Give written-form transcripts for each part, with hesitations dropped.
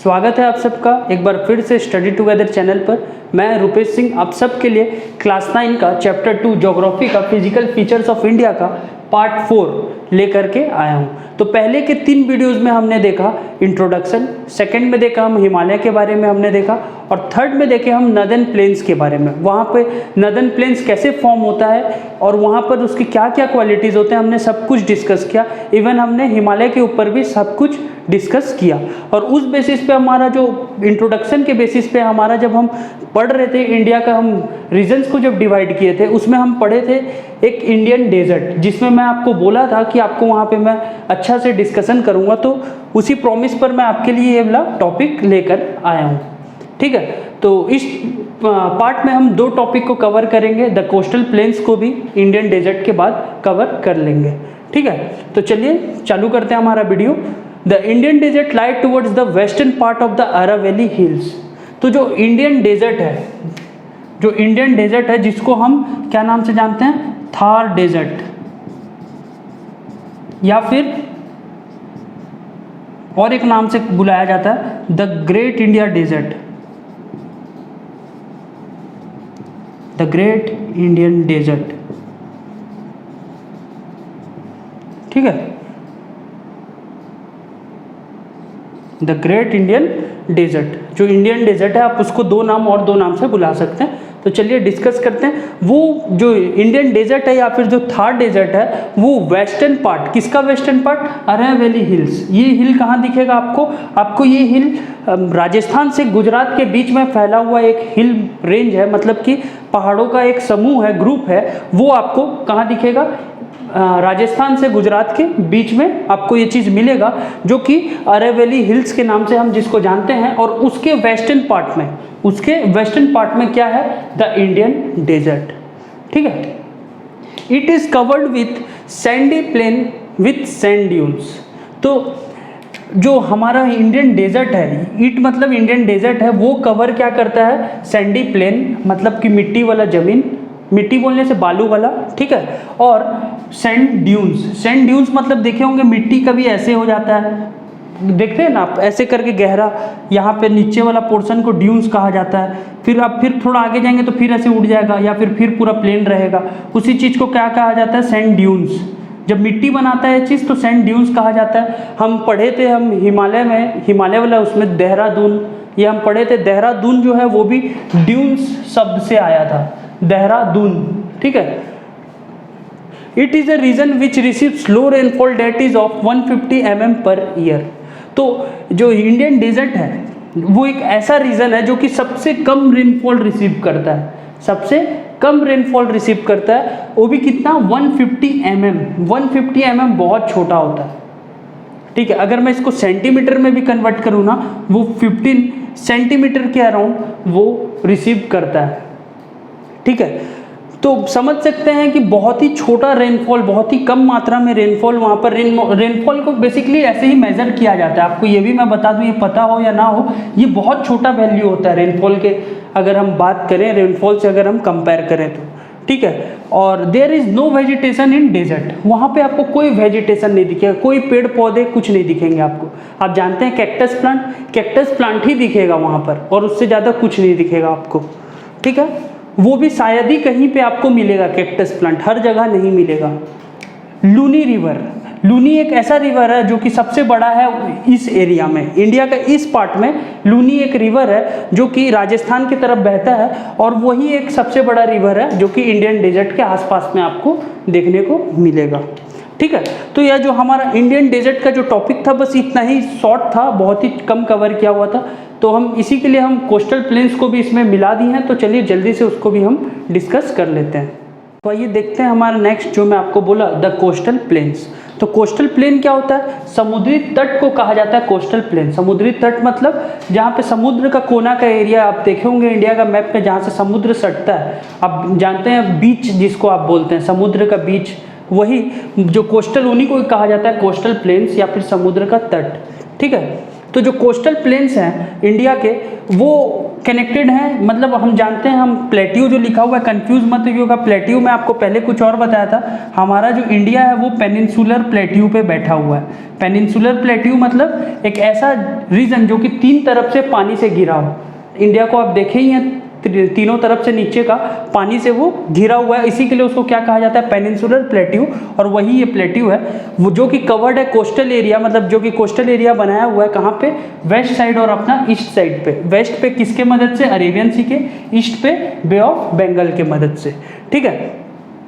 स्वागत है आप सबका एक बार फिर से स्टडी टुगेदर चैनल पर। मैं रूपेश सिंह आप सबके लिए क्लास 9 का चैप्टर 2 ज्योग्राफी का फिजिकल फीचर्स ऑफ इंडिया का पार्ट 4 लेकर के आया हूं। तो पहले के 3 वीडियोस में हमने देखा इंट्रोडक्शन, सेकंड में देखा हम हिमालय के बारे में हमने देखा, और थर्ड में देखे हम नदर्न प्लेन्स के बारे में। वहाँ पे नदर्न प्लेन्स कैसे फॉर्म होता है और वहाँ पर उसकी क्या क्या क्वालिटीज़ होते हैं हमने सब कुछ डिस्कस किया। इवन हमने हिमालय के ऊपर भी सब कुछ डिस्कस किया। और उस बेसिस पे हमारा जो इंट्रोडक्शन के बेसिस पे हमारा जब हम पढ़ रहे थे इंडिया का, हम रीजन्स को जब डिवाइड किए थे उसमें हम पढ़े थे एक इंडियन डेजर्ट, जिसमें मैं आपको बोला था कि आपको वहाँ पे मैं अच्छा से डिस्कशन करूँगा। तो उसी प्रॉमिस पर मैं आपके लिए ये वाला टॉपिक लेकर आया हूँ। ठीक है, तो इस पार्ट में हम 2 टॉपिक को कवर करेंगे। द कोस्टल प्लेन्स को भी इंडियन डेजर्ट के बाद कवर कर लेंगे। ठीक है, तो चलिए चालू करते हैं हमारा video. The Indian desert lie towards the western part of the Aravalli hills. तो जो इंडियन डेजर्ट है जिसको हम क्या नाम से जानते हैं, थार डेजर्ट, या फिर और एक नाम से बुलाया जाता है the great India desert, the great Indian desert. ठीक है, द ग्रेट इंडियन डेजर्ट। जो इंडियन डेजर्ट है आप उसको 2 नाम और 2 नाम से बुला सकते हैं। तो चलिए डिस्कस करते हैं। वो जो इंडियन डेजर्ट है या फिर जो थार डेजर्ट है वो वेस्टर्न पार्ट, किसका वेस्टर्न पार्ट, अरावली हिल्स। ये हिल कहाँ दिखेगा आपको ये हिल राजस्थान से गुजरात के बीच में फैला हुआ एक हिल रेंज है, मतलब कि पहाड़ों का एक समूह है, ग्रुप है। वो आपको कहाँ दिखेगा, राजस्थान से गुजरात के बीच में आपको ये चीज़ मिलेगा, जो कि अरावली हिल्स के नाम से हम जिसको जानते हैं। और उसके वेस्टर्न पार्ट में क्या है, द इंडियन डेजर्ट। ठीक है, it is covered with sandy plain with sand dunes. तो जो हमारा इंडियन डेजर्ट है, मतलब इंडियन डेजर्ट है, वो कवर क्या करता है, सैंडी प्लेन मतलब कि मिट्टी वाला ज़मीन, मिट्टी बोलने से बालू वाला। ठीक है, और सैंड ड्यून्स मतलब देखे होंगे मिट्टी कभी ऐसे हो जाता है, देखते हैं ना आप, ऐसे करके गहरा, यहाँ पे नीचे वाला पोर्शन को ड्यून्स कहा जाता है। फिर थोड़ा आगे जाएंगे तो फिर ऐसे उड़ जाएगा या फिर पूरा प्लेन रहेगा। उसी चीज़ को क्या कहा जाता है, सैंड ड्यून्स। जब मिट्टी बनाता है चीज़ तो सैंड ड्यून्स कहा जाता है। हम पढ़े थे हिमालय वाला उसमें देहरादून, ये हम पढ़े थे। देहरादून जो है वो भी ड्यून्स शब्द से आया था, देहरादून। ठीक है, it is a region which receives low rainfall that is of 150 mm per year. तो जो इंडियन डेजर्ट है वो एक ऐसा रीजन है जो कि सबसे कम रेनफॉल रिसीव करता है, वो भी कितना, 150 mm। 150 mm बहुत छोटा होता है। ठीक है, अगर मैं इसको सेंटीमीटर में भी कन्वर्ट करूँ ना, वो 15 सेंटीमीटर के अराउंड वो रिसीव करता है। ठीक है, तो समझ सकते हैं कि बहुत ही छोटा रेनफॉल, बहुत ही कम मात्रा में रेनफॉल वहाँ पर। रेनफॉल को बेसिकली ऐसे ही मेज़र किया जाता है। आपको ये भी मैं बता दूँ, ये पता हो या ना हो, ये बहुत छोटा वैल्यू होता है रेनफॉल के, अगर हम बात करें रेनफॉल से, अगर हम कंपेयर करें तो। ठीक है, और there is no vegetation in desert. वहाँ पे आपको कोई वेजिटेशन नहीं दिखेगा, कोई पेड़ पौधे कुछ नहीं दिखेंगे आपको। आप जानते हैं कैक्टस प्लांट ही दिखेगा वहाँ पर, और उससे ज़्यादा कुछ नहीं दिखेगा आपको। ठीक है, वो भी शायद ही कहीं पे आपको मिलेगा कैक्टस प्लांट, हर जगह नहीं मिलेगा। लूनी एक ऐसा रिवर है जो कि सबसे बड़ा है इस एरिया में, इंडिया का इस पार्ट में। लूनी एक रिवर है जो कि राजस्थान की तरफ बहता है, और वही एक सबसे बड़ा रिवर है जो कि इंडियन डेजर्ट के आसपास में आपको देखने को मिलेगा। ठीक है, तो यह जो हमारा इंडियन डेजर्ट का जो टॉपिक था बस इतना ही शॉर्ट था, बहुत ही कम कवर किया हुआ था। तो हम इसी के लिए हम कोस्टल प्लेन्स को भी इसमें मिला दिए हैं। तो चलिए जल्दी से उसको भी हम डिस्कस कर लेते हैं। तो आइए देखते हैं हमारा नेक्स्ट, जो मैं आपको बोला, द कोस्टल प्लेन्स। तो कोस्टल प्लेन क्या होता है, समुद्री तट को कहा जाता है कोस्टल प्लेन। समुद्री तट मतलब जहाँ पे समुद्र का कोना का एरिया, आप देखे होंगे इंडिया का मैप पे, जहाँ से समुद्र सटता है। आप जानते हैं बीच जिसको आप बोलते हैं, समुद्र का बीच, वही जो कोस्टल, उन्हीं को कहा जाता है कोस्टल प्लेन्स या फिर समुद्र का तट। ठीक है, तो जो कोस्टल प्लेन्स हैं इंडिया के वो कनेक्टेड हैं, मतलब हम जानते हैं, हम प्लेट्यू जो लिखा हुआ है कंफ्यूज मत होइएगा, प्लेट्यू में आपको पहले कुछ और बताया था, हमारा जो इंडिया है वो पेनिनसुलर प्लेट्यू पे बैठा हुआ है। पेनिनसुलर प्लेट्यू मतलब एक ऐसा रीजन जो कि 3 तरफ से पानी से घिरा हो। इंडिया को आप देखे ही हैं, तीनों तरफ से नीचे का पानी से वो घिरा हुआ है, इसी के लिए उसको क्या कहा जाता है, पेनिनसुलर प्लेट्यू। और वही ये प्लेट्यू है वो जो कि कवर्ड है कोस्टल एरिया, मतलब जो कि कोस्टल एरिया बनाया हुआ है कहाँ पे, वेस्ट साइड और अपना ईस्ट साइड पे। वेस्ट पे किसके मदद से, अरेबियन सी के, ईस्ट पे बे ऑफ बंगाल के मदद से, ठीक है।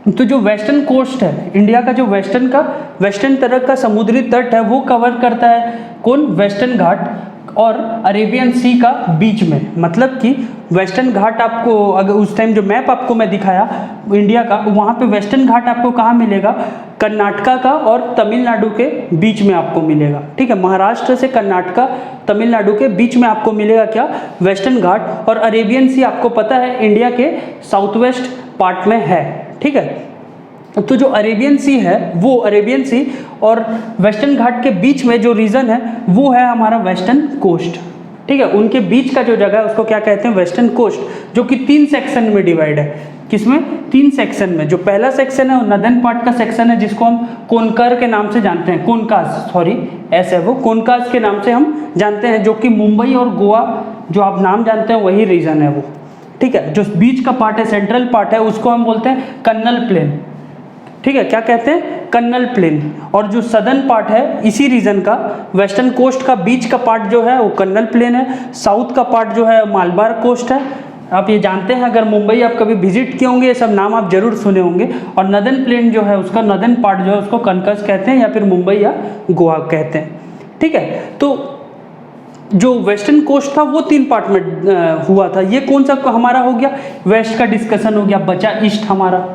तो जो वेस्टर्न कोस्ट है इंडिया का, जो वेस्टर्न तरफ का समुद्री तट है वो कवर करता है कौन, वेस्टर्न घाट और अरेबियन सी का बीच में। मतलब कि वेस्टर्न घाट आपको, अगर उस टाइम जो मैप आपको मैं दिखाया इंडिया का, वहाँ पे वेस्टर्न घाट आपको कहाँ मिलेगा, कर्नाटका का और तमिलनाडु के बीच में आपको मिलेगा, ठीक है। महाराष्ट्र से कर्नाटका तमिलनाडु के बीच में आपको मिलेगा क्या, वेस्टर्न घाट। और अरेबियन सी आपको पता है इंडिया के साउथ वेस्ट पार्ट में है, ठीक है। तो जो अरेबियन सी है वो अरेबियन सी और वेस्टर्न घाट के बीच में जो रीजन है वो है हमारा वेस्टर्न कोस्ट, ठीक है। उनके बीच का जो जगह है उसको क्या कहते हैं, वेस्टर्न कोस्ट, जो कि 3 सेक्शन में डिवाइड है। किसमें, 3 सेक्शन में। जो पहला सेक्शन है वो नदर्न पार्ट का सेक्शन है जिसको हम कोनकर के नाम से जानते हैं, कोनकास, सॉरी ऐसे है वो, कोनकास के नाम से हम जानते हैं, जो कि मुंबई और गोवा जो आप नाम जानते हैं वही रीजन है वो, ठीक है। जो बीच का पार्ट है, सेंट्रल पार्ट है, उसको हम बोलते हैं कन्नल प्लेन, ठीक है। क्या कहते हैं, कन्नल प्लेन। और जो सदर्न पार्ट है इसी रीजन का, वेस्टर्न कोस्ट का बीच का पार्ट जो है वो कन्नल प्लेन है, साउथ का पार्ट जो है मालबार कोस्ट है। आप ये जानते हैं, अगर मुंबई आप कभी विजिट किए होंगे ये सब नाम आप जरूर सुने होंगे। और नदर्न प्लेन जो है उसका नदर्न पार्ट जो है उसको कनकस कहते हैं या फिर मुंबई या गोवा कहते हैं, ठीक है। तो जो वेस्टर्न कोस्ट था वो 3 पार्ट में हुआ था। ये कौन सा हमारा हो गया, वेस्ट का डिस्कशन हो गया, बचा ईस्ट हमारा,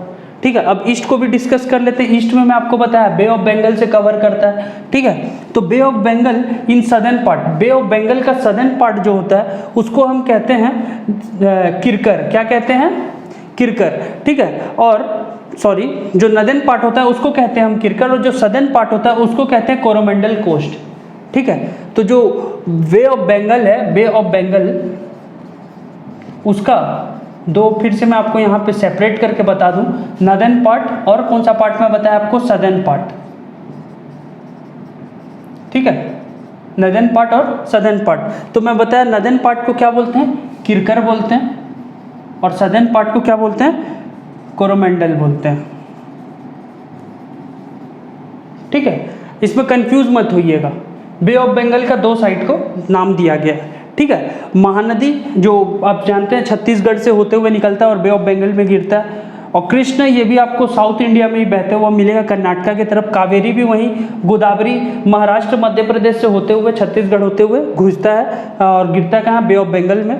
ठीक है। अब ईस्ट को भी डिस्कस कर लेते हैं। ईस्ट में मैं आपको बताया बे ऑफ बंगाल से कवर करता है, ठीक है। तो bay of Bengal in southern part, bay of Bengal का सदर्न पार्ट जो होता है उसको हम कहते हैं किरकर, क्या कहते हैं, किरकर, ठीक है। और सॉरी, जो नदर्न पार्ट होता है उसको कहते हैं हम किरकर, और जो सदर्न पार्ट होता है उसको कहते हैं कोरोमंडल कोस्ट, ठीक है। तो जो बे ऑफ बंगाल है, बे ऑफ बंगाल उसका दो, फिर से मैं आपको यहाँ पे सेपरेट करके बता दूं, नदर्न पार्ट और कौन सा पार्ट में बताया आपको, सदर्न पार्ट, ठीक है। नदर्न पार्ट और सदर्न पार्ट। तो मैं बताया नदर्न पार्ट को क्या बोलते हैं, किरकर बोलते हैं, और सदर्न पार्ट को क्या बोलते हैं, कोरोमंडल बोलते हैं, ठीक है। इसमें कंफ्यूज मत होइएगा, बे ऑफ बंगाल का 2 साइड को नाम दिया गया है, ठीक है। महानदी जो आप जानते हैं छत्तीसगढ़ से होते हुए निकलता है और बे ऑफ बंगाल में गिरता है। और कृष्ण ये भी आपको साउथ इंडिया में ही बहते हुआ मिलेगा, कर्नाटका की तरफ। कावेरी भी वहीं, गोदावरी महाराष्ट्र मध्य प्रदेश से होते हुए छत्तीसगढ़ होते हुए घुसता है और गिरता कहाँ, बे ऑफ बंगाल में।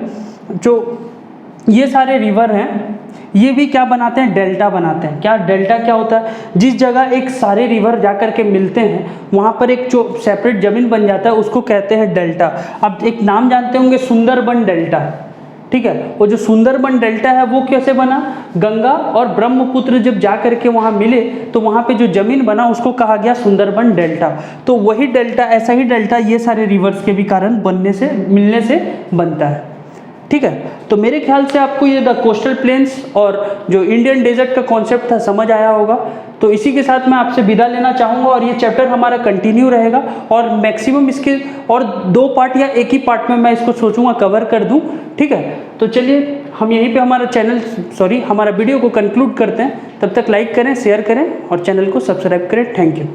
जो ये सारे रिवर हैं ये भी क्या बनाते हैं, डेल्टा बनाते हैं। क्या डेल्टा क्या होता है, जिस जगह एक सारे रिवर जाकर के मिलते हैं वहाँ पर एक जो सेपरेट जमीन बन जाता है उसको कहते हैं डेल्टा। अब एक नाम जानते होंगे, सुंदरबन डेल्टा, ठीक है। वो जो सुंदरबन डेल्टा है वो कैसे बना, गंगा और ब्रह्मपुत्र जब जा करके वहाँ मिले तो वहाँ पे जो जमीन बना उसको कहा गया सुंदरबन डेल्टा। तो वही डेल्टा, ऐसा ही डेल्टा ये सारे रिवर्स के भी कारण बनने से, मिलने से बनता है, ठीक है। तो मेरे ख्याल से आपको ये द कोस्टल प्लेन्स और जो इंडियन डेजर्ट का कॉन्सेप्ट था समझ आया होगा। तो इसी के साथ मैं आपसे विदा लेना चाहूँगा और ये चैप्टर हमारा कंटिन्यू रहेगा और मैक्सिमम इसके और 2 पार्ट या एक ही पार्ट में मैं इसको सोचूंगा कवर कर दूं, ठीक है। तो चलिए हम यहीं पे हमारा वीडियो को कंक्लूड करते हैं। तब तक लाइक करें, शेयर करें और चैनल को सब्सक्राइब करें। Thank you.